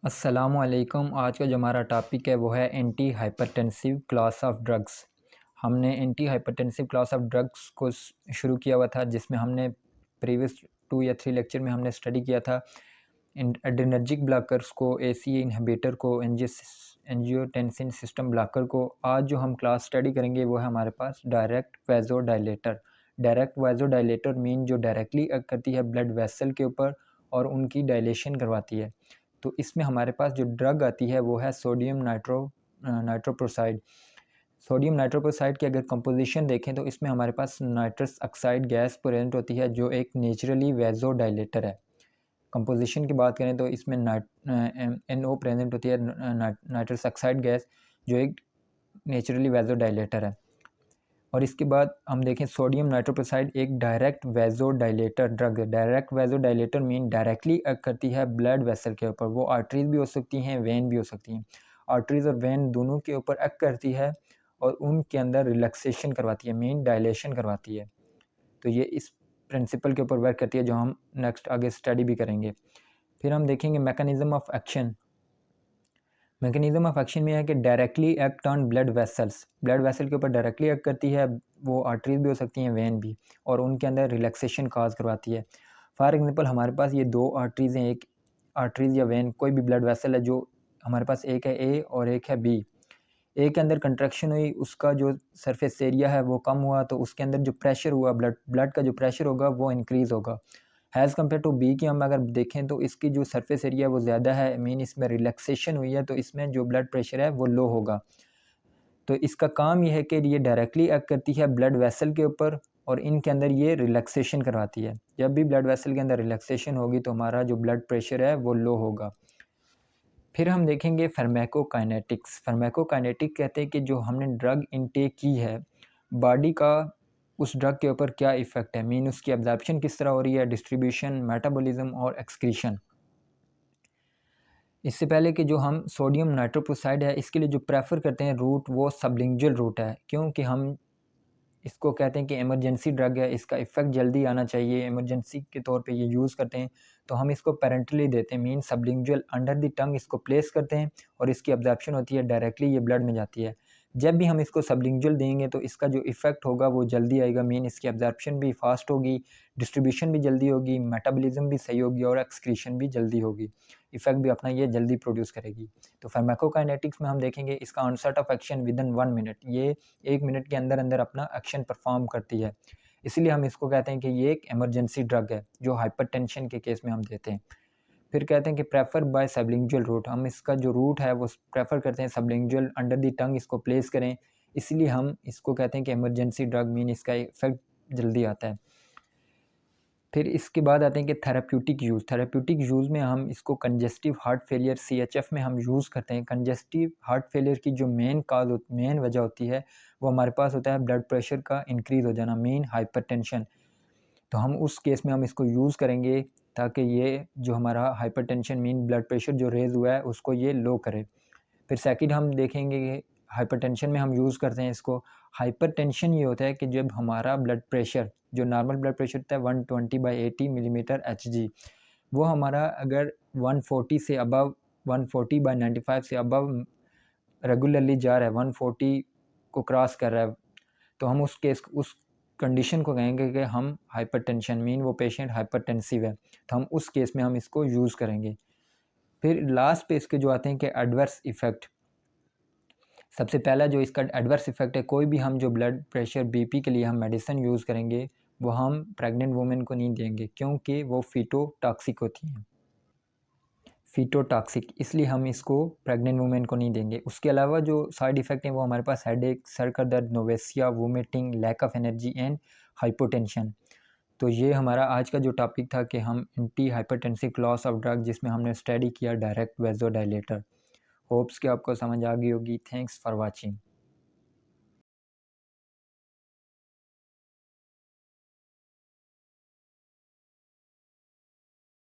अस्सलामुअलैकुम। आज का जो हमारा टॉपिक है वो है anti hypertensive class of drugs. हमने anti hypertensive class of drugs को शुरू किया हुआ था, जिसमें हमने प्रीवियस 2 या 3 लेक्चर में हमने स्टडी किया था एड्रेनर्जिक ब्लॉकर्स को, एसी इनहिबिटर को, एंजियोटेंसिन सिस्टम ब्लॉकर को। आज जो हम क्लास स्टडी करेंगे वो है हमारे पास डायरेक्ट वाज़ोडाइलेटर। डायरेक्ट वाज़ोडाइलेटर मीन जो डायरेक्टली एक्ट करती है ब्लड वेसल के ऊपर और उनकी डायलेशन करवाती है। तो इसमें हमारे पास जो ड्रग आती है वो है सोडियम नाइट्रोप्रोसाइड। सोडियम नाइट्रोप्रोसाइड की अगर कंपोजिशन देखें तो इसमें हमारे पास नाइट्रस ऑक्साइड गैस प्रेजेंट होती है, जो एक नेचुरली वैज़ोडाइलेटर है। कंपोजिशन की बात करें तो इसमें NO प्रेजेंट होती है, नाइट्रस ऑक्साइड गैस, जो एक नेचुरली वैज़ोडाइलेटर है। और इसके बाद हम देखें सोडियम नाइट्रोप्रोसाइड एक डायरेक्ट वैज़ोडाइलेटर ड्रग है। डायरेक्ट वैज़ोडाइलेटर मीन डायरेक्टली एक्ट करती है ब्लड वेसल के ऊपर। वो आर्टरीज भी हो सकती हैं, वेन भी हो सकती हैं। आर्टरीज और वेन दोनों के ऊपर एक्ट करती है और उनके अंदर रिलैक्सेशन करवाती है, मीन डायलेशन करवाती है। तो ये इस प्रिंसिपल के ऊपर वर्क करती है, जो हम नेक्स्ट आगे स्टडी भी करेंगे। फिर हम देखेंगे mechanism of action. Mechanism of action में है कि directly act on blood vessels. Blood vessel के ऊपर डायरेक्टली एक्ट करती है, वो आर्टरीज भी हो सकती हैं, वेन भी, और उनके अंदर रिलैक्सेशन काज करवाती है। फॉर एग्जांपल हमारे पास ये दो आर्टरीज हैं, एक आर्टरीज या वेन, कोई भी ब्लड वेसल है, जो हमारे पास एक है ए और एक है बी। ए के अंदर कंट्रैक्शन हुई, उसका जो सरफेस एरिया है वो कम हुआ, तो उसके अंदर जो प्रेशर हुआ, ब्लड का जो प्रेशर होगा वो इंक्रीज़ होगा। एज़ कम्पेयर टू बी की हम अगर देखें तो इसकी जो सरफेस एरिया वो ज़्यादा है, मीन इसमें रिलैक्सेशन हुई है, तो इसमें जो ब्लड प्रेशर है वो लो होगा। तो इसका काम ये है कि ये डायरेक्टली एक्ट करती है ब्लड वेसल के ऊपर और इनके अंदर ये रिलैक्सेशन करवाती है। जब भी ब्लड वेसल के अंदर रिलैक्सेशन होगी तो हमारा जो ब्लड प्रेशर है वो लो होगा। फिर हम देखेंगे फार्माकोकाइनेटिक्स। फार्माकोकाइनेटिक कहते हैं कि जो हमने ड्रग इनटेक की है, बॉडी का उस ड्रग के ऊपर क्या इफ़ेक्ट है, मीन उसकी एब्जॉर्प्शन किस तरह हो रही है, डिस्ट्रीब्यूशन, मेटाबॉलिज्म और एक्सक्रीशन। इससे पहले कि जो हम सोडियम नाइट्रोप्रोसाइड है, इसके लिए जो प्रेफर करते हैं रूट, वो सबलिंगुअल रूट है, क्योंकि हम इसको कहते हैं कि इमरजेंसी ड्रग है, इसका इफ़ेक्ट जल्दी आना चाहिए, इमरजेंसी के तौर पे ये यूज़ करते हैं। तो हम इसको पैरेंटली देते हैं, mean sublingual under the tongue इसको प्लेस करते हैं और इसकी एब्जॉर्प्शन होती है, डायरेक्टली ये ब्लड में जाती है। जब भी हम इसको सबलिंगुअल देंगे तो इसका जो इफ़ेक्ट होगा वो जल्दी आएगा, मीन इसकी एब्जॉर्प्शन भी फास्ट होगी, डिस्ट्रीब्यूशन भी जल्दी होगी, मेटाबॉलिज्म भी सही होगी और एक्सक्रीशन भी जल्दी होगी। इफ़ेक्ट भी अपना ये जल्दी प्रोड्यूस करेगी। तो फार्माकोकाइनेटिक्स में हम देखेंगे इसका onset of action within 1 minute, ये 1 मिनट के अंदर अंदर अपना एक्शन परफॉर्म करती है। इसलिए हम इसको कहते हैं कि ये एक इमरजेंसी ड्रग है, जो हाइपरटेंशन के केस में हम देते हैं। फिर कहते हैं कि प्रेफर बाय सबलिंगुअल रूट, हम इसका जो रूट है वो प्रेफर करते हैं सबलिंगुअल अंडर द टंग इसको प्लेस करें, इसलिए हम इसको कहते हैं कि इमरजेंसी ड्रग, मीन इसका इफेक्ट जल्दी आता है। फिर इसके बाद आते हैं कि थेराप्यूटिक यूज़। थेराप्यूटिक यूज़ में हम इसको कंजेस्टिव हार्ट फेलियर, CHF में हम यूज़ करते हैं। कंजेस्टिव हार्ट फेलियर की जो मेन वजह होती है वो हमारे पास होता है ब्लड प्रेशर का इंक्रीज़ हो जाना, मीन हाइपरटेंशन। तो हम उस केस में हम इसको यूज़ करेंगे ताकि ये जो हमारा हाइपरटेंशन मीन ब्लड प्रेशर जो रेज़ हुआ है उसको ये लो करे। फिर सेकंड हम देखेंगे कि हाइपरटेंशन में हम यूज़ करते हैं इसको। हाइपरटेंशन ये होता है कि जब हमारा ब्लड प्रेशर, जो नॉर्मल ब्लड प्रेशर होता है 120/80 मिलीमीटर Hg, वो हमारा अगर 140 से अबव, 140/95 से अबव रेगुलरली जा रहा है, 140 को क्रॉस कर रहा है, तो हम उस कंडीशन को कहेंगे कि हम हाइपरटेंशन, मीन वो पेशेंट हाइपरटेंसिव है, तो हम उस केस में हम इसको यूज़ करेंगे। फिर लास्ट पे इसके जो आते हैं कि एडवर्स इफ़ेक्ट। सबसे पहला जो इसका एडवर्स इफ़ेक्ट है, कोई भी हम जो ब्लड प्रेशर, बीपी के लिए हम मेडिसिन यूज़ करेंगे वो हम प्रेग्नेंट वुमेन को नहीं देंगे, क्योंकि वो फीटोटॉक्सिक होती हैं, फीटोटॉक्सिक, इसलिए हम इसको प्रेग्नेंट वुमेन को नहीं देंगे। उसके अलावा जो साइड इफ़ेक्ट हैं वो हमारे पास हेडेक, सर का दर्द, nausea, vomiting, lack of energy and hypotension. तो ये हमारा आज का जो टॉपिक था कि हम anti hypertensive class of drug, जिसमें हमने स्टडी किया डायरेक्ट वैज़ोडाइलेटर। होप्स कि आपको समझ आ गई होगी। Thanks for watching.